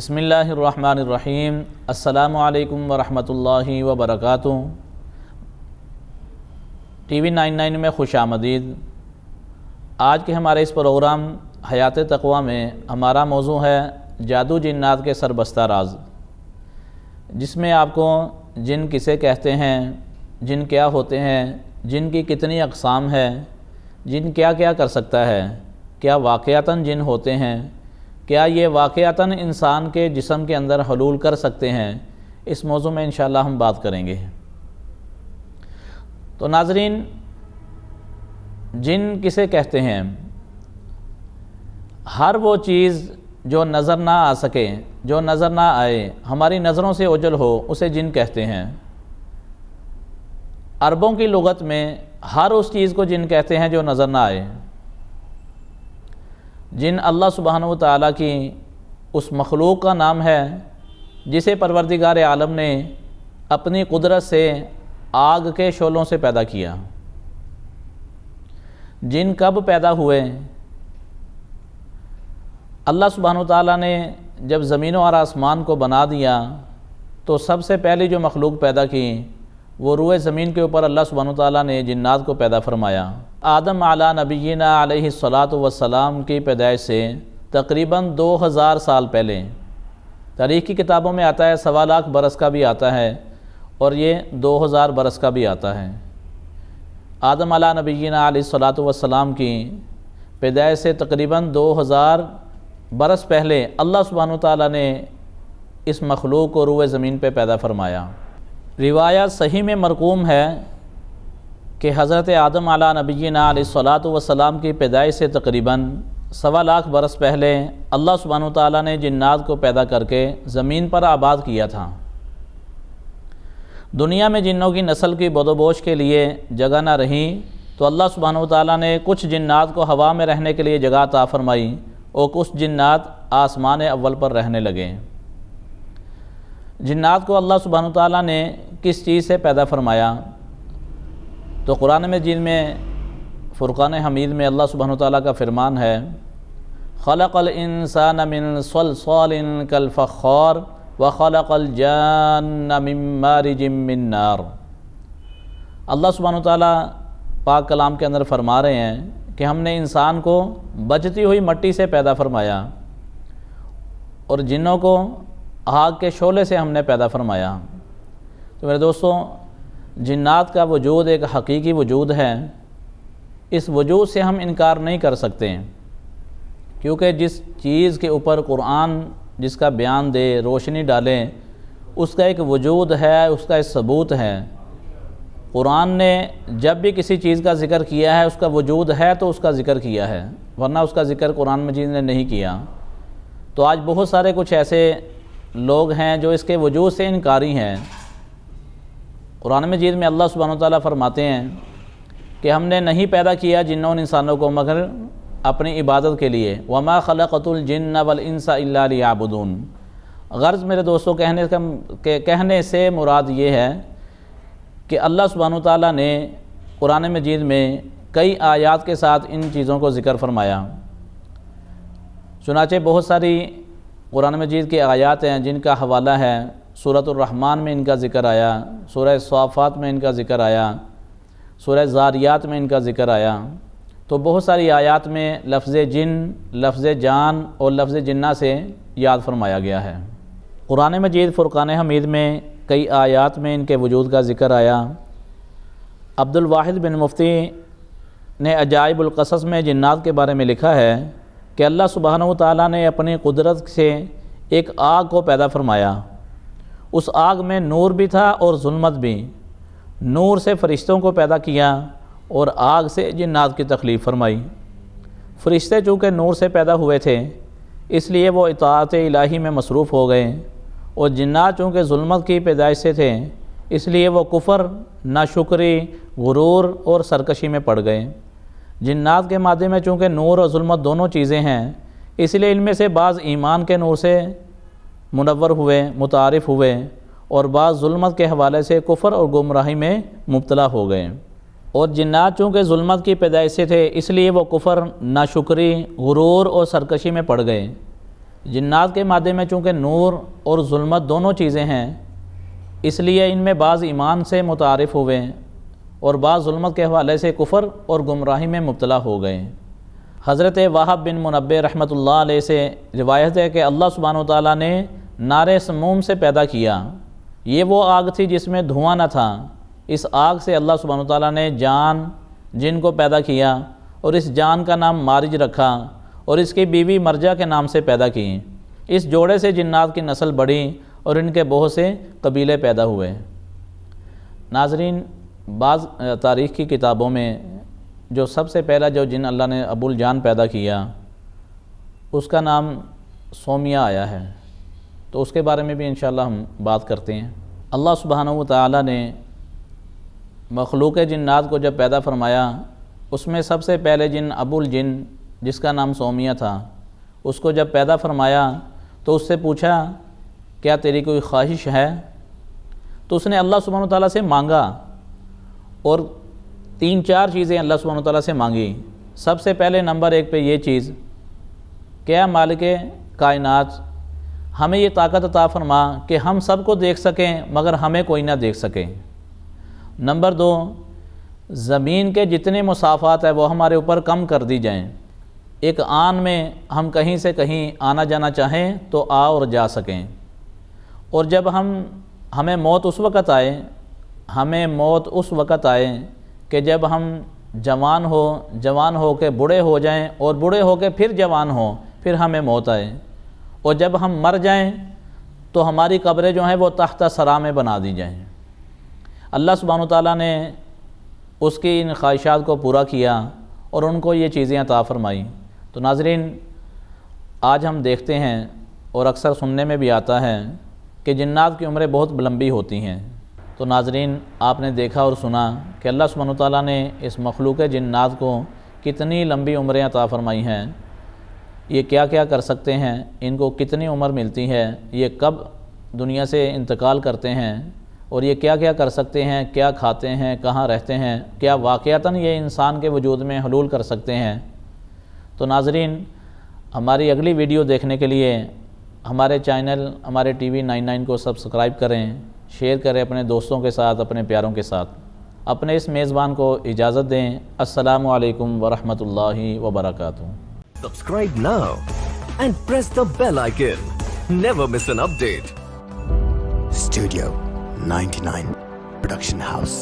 بسم اللہ الرحمن الرحیم۔ السلام علیکم ورحمۃ اللہ وبرکاتہ۔ ٹی وی 99 میں خوش آمدید۔ آج کے ہمارے اس پروگرام حیات تقویٰ میں ہمارا موضوع ہے جادو جنات کے سربستہ راز، جس میں آپ کو جن کسے کہتے ہیں، جن کیا ہوتے ہیں، جن کی کتنی اقسام ہے، جن کیا کیا کر سکتا ہے، کیا واقعتاً جن ہوتے ہیں، کیا یہ واقعتاً انسان کے جسم کے اندر حلول کر سکتے ہیں، اس موضوع میں انشاءاللہ ہم بات کریں گے۔ تو ناظرین، جن کسے کہتے ہیں؟ ہر وہ چیز جو نظر نہ آ سکے، جو نظر نہ آئے، ہماری نظروں سے اوجھل ہو، اسے جن کہتے ہیں۔ عربوں کی لغت میں ہر اس چیز کو جن کہتے ہیں جو نظر نہ آئے۔ جن اللہ سبحانہ و تعالیٰ کی اس مخلوق کا نام ہے جسے پروردگار عالم نے اپنی قدرت سے آگ کے شعلوں سے پیدا کیا۔ جن کب پیدا ہوئے؟ اللہ سبحانہ و تعالیٰ نے جب زمین اور آسمان کو بنا دیا تو سب سے پہلی جو مخلوق پیدا کی وہ روئے زمین کے اوپر اللہ سبحانہ و تعالیٰ نے جنات کو پیدا فرمایا۔ آدم علیٰ نبینا علیہ الصلاۃ والسلام کی پیدائش سے تقریباً 2000 سال پہلے، تاریخ کی کتابوں میں آتا ہے 1.25 لاکھ برس کا بھی آتا ہے اور یہ 2000 برس کا بھی آتا ہے۔ آدم علیٰ نبینا علیہ الصلاۃ والسلام کی پیدائش سے تقریباً 2000 برس پہلے اللہ سبحانہ و تعالیٰ نے اس مخلوق کو روئے زمین پہ پیدا فرمایا۔ روایت صحیح میں مرقوم ہے کہ حضرت آدم علیہ نبینا علیہ الصلاۃ والسلام کی پیدائش سے تقریباً 1.25 لاکھ برس پہلے اللہ سبحانہ وتعالیٰ نے جنات کو پیدا کر کے زمین پر آباد کیا تھا۔ دنیا میں جنوں کی نسل کی بدوبوش کے لیے جگہ نہ رہی تو اللہ سبحانہ وتعالیٰ نے کچھ جنات کو ہوا میں رہنے کے لیے جگہ عطا فرمائی اور کچھ جنات آسمان اول پر رہنے لگے۔ جنات کو اللہ سبحانہ وتعالیٰ نے کس چیز سے پیدا فرمایا؟ تو قرآن مجید میں فرقان حمید میں اللہ سبحانہ وتعالیٰ کا فرمان ہے، خلق الانسان من صلصال کالفخار وخلق الجان من مارج من نار۔ اللہ سبحانہ وتعالیٰ پاک کلام کے اندر فرما رہے ہیں کہ ہم نے انسان کو بجتی ہوئی مٹی سے پیدا فرمایا اور جنوں کو آگ کے شعلے سے ہم نے پیدا فرمایا۔ تو میرے دوستوں، جنات کا وجود ایک حقیقی وجود ہے۔ اس وجود سے ہم انکار نہیں کر سکتے، کیونکہ جس چیز کے اوپر قرآن جس کا بیان دے، روشنی ڈالے، اس کا ایک وجود ہے، اس کا ایک ثبوت ہے۔ قرآن نے جب بھی کسی چیز کا ذکر کیا ہے، اس کا وجود ہے تو اس کا ذکر کیا ہے، ورنہ اس کا ذکر قرآن مجید نے نہیں کیا۔ تو آج بہت سارے کچھ ایسے لوگ ہیں جو اس کے وجود سے انکاری ہیں۔ قرآن مجید میں اللہ سبحانہ وتعالیٰ فرماتے ہیں کہ ہم نے نہیں پیدا کیا جنوں اور انسانوں کو مگر اپنی عبادت کے لیے، وَمَا خَلَقَتُ الْجِنَّ وَالْإِنسَ إِلَّا لِيَعْبُدُونَ۔ غرض میرے دوستوں کہنے سے مراد یہ ہے کہ اللہ سبحانہ وتعالیٰ نے قرآن مجید میں کئی آیات کے ساتھ ان چیزوں کو ذکر فرمایا۔ چنانچہ بہت ساری قرآن مجید کی آیات ہیں جن کا حوالہ ہے، سورۃ الرحمن میں ان کا ذکر آیا، سورہ صافات میں ان کا ذکر آیا، سورہ زاریات میں ان کا ذکر آیا۔ تو بہت ساری آیات میں لفظ جن، لفظ جان اور لفظ جنہ سے یاد فرمایا گیا ہے۔ قرآن مجید فرقان حمید میں کئی آیات میں ان کے وجود کا ذکر آیا۔ عبد الواحد بن مفتی نے عجائب القصص میں جنات کے بارے میں لکھا ہے کہ اللہ سبحانہ و تعالیٰ نے اپنی قدرت سے ایک آگ کو پیدا فرمایا۔ اس آگ میں نور بھی تھا اور ظلمت بھی۔ نور سے فرشتوں کو پیدا کیا اور آگ سے جنات کی تخلیق فرمائی۔ فرشتے چونکہ نور سے پیدا ہوئے تھے اس لیے وہ اطاعت الہی میں مصروف ہو گئے، اور جنات چونکہ ظلمت کی پیدائش سے تھے اس لیے وہ کفر، ناشکری، غرور اور سرکشی میں پڑ گئے۔ جنات کے مادے میں چونکہ نور اور ظلمت دونوں چیزیں ہیں، اس لیے ان میں سے بعض ایمان کے نور سے منور ہوئے، متعارف ہوئے، اور بعض ظلمت کے حوالے سے کفر اور گمراہی میں مبتلا ہو گئے۔ اور جنات چونکہ ظلمت کی پیدائش سے تھے اس لیے وہ کفر، ناشکری، غرور اور سرکشی میں پڑ گئے۔ جنات کے مادے میں چونکہ نور اور ظلمت دونوں چیزیں ہیں، اس لیے ان میں بعض ایمان سے متعارف ہوئے اور بعض ظلمت کے حوالے سے کفر اور گمراہی میں مبتلا ہو گئے۔ حضرت وہب بن منبہ رحمۃ اللہ علیہ سے روایت ہے کہ اللہ سبحانہ و تعالیٰ نے نار سموم سے پیدا کیا۔ یہ وہ آگ تھی جس میں دھواں نہ تھا۔ اس آگ سے اللہ سبحانہ و تعالیٰ نے جن کو پیدا کیا اور اس جان کا نام مارج رکھا اور اس کی بیوی مرجع کے نام سے پیدا کی۔ اس جوڑے سے جنات کی نسل بڑھی اور ان کے بہت سے قبیلے پیدا ہوئے۔ ناظرین، بعض تاریخ کی کتابوں میں جو سب سے پہلا جو جن اللہ نے ابو الجان پیدا کیا اس کا نام سومیہ آیا ہے، تو اس کے بارے میں بھی انشاءاللہ ہم بات کرتے ہیں۔ اللہ سبحانہ و تعالیٰ نے مخلوق جنات کو جب پیدا فرمایا، اس میں سب سے پہلے جن ابو الجن جس کا نام سومیہ تھا، اس کو جب پیدا فرمایا تو اس سے پوچھا کیا تیری کوئی خواہش ہے؟ تو اس نے اللہ سبحانہ و تعالیٰ سے مانگا اور 3-4 چیزیں اللہ سبحانہ و تعالیٰ سے مانگی۔ سب سے پہلے نمبر 1 پہ یہ چیز کہ اے مالک کائنات، ہمیں یہ طاقت عطا فرما کہ ہم سب کو دیکھ سکیں مگر ہمیں کوئی نہ دیکھ سکے۔ نمبر 2، زمین کے جتنے مسافات ہیں وہ ہمارے اوپر کم کر دی جائیں۔ ایک آن میں ہم کہیں سے کہیں آنا جانا چاہیں تو آ اور جا سکیں، اور جب ہمیں موت اس وقت آئے کہ جب ہم جوان ہو کے بوڑھے ہو جائیں اور بوڑھے ہو کے پھر جوان ہوں، پھر ہمیں موت آئے، اور جب ہم مر جائیں تو ہماری قبریں جو ہیں وہ تحت ثری میں بنا دی جائیں۔ اللہ سبحانہ وتعالیٰ نے اس کی ان خواہشات کو پورا کیا اور ان کو یہ چیزیں عطا فرمائی۔ تو ناظرین، آج ہم دیکھتے ہیں اور اکثر سننے میں بھی آتا ہے کہ جنات کی عمریں بہت لمبی ہوتی ہیں۔ تو ناظرین، آپ نے دیکھا اور سنا کہ اللہ سبحانہ وتعالیٰ نے اس مخلوق جنات کو کتنی لمبی عمریں عطا فرمائی ہیں، یہ کیا کیا کر سکتے ہیں، ان کو کتنی عمر ملتی ہے، یہ کب دنیا سے انتقال کرتے ہیں، اور یہ کیا کیا کر سکتے ہیں، کیا کھاتے ہیں، کہاں رہتے ہیں، کیا واقعتاً یہ انسان کے وجود میں حلول کر سکتے ہیں۔ تو ناظرین، ہماری اگلی ویڈیو دیکھنے کے لیے ہمارے چینل ہمارے ٹی وی 99 کو سبسکرائب کریں، شیئر کریں اپنے دوستوں کے ساتھ، اپنے پیاروں کے ساتھ۔ اپنے اس میزبان کو اجازت دیں۔ السلام علیکم ورحمۃ اللہ وبرکاتہ۔ Subscribe now and press the bell icon. Never miss an update. Studio 99 Production House.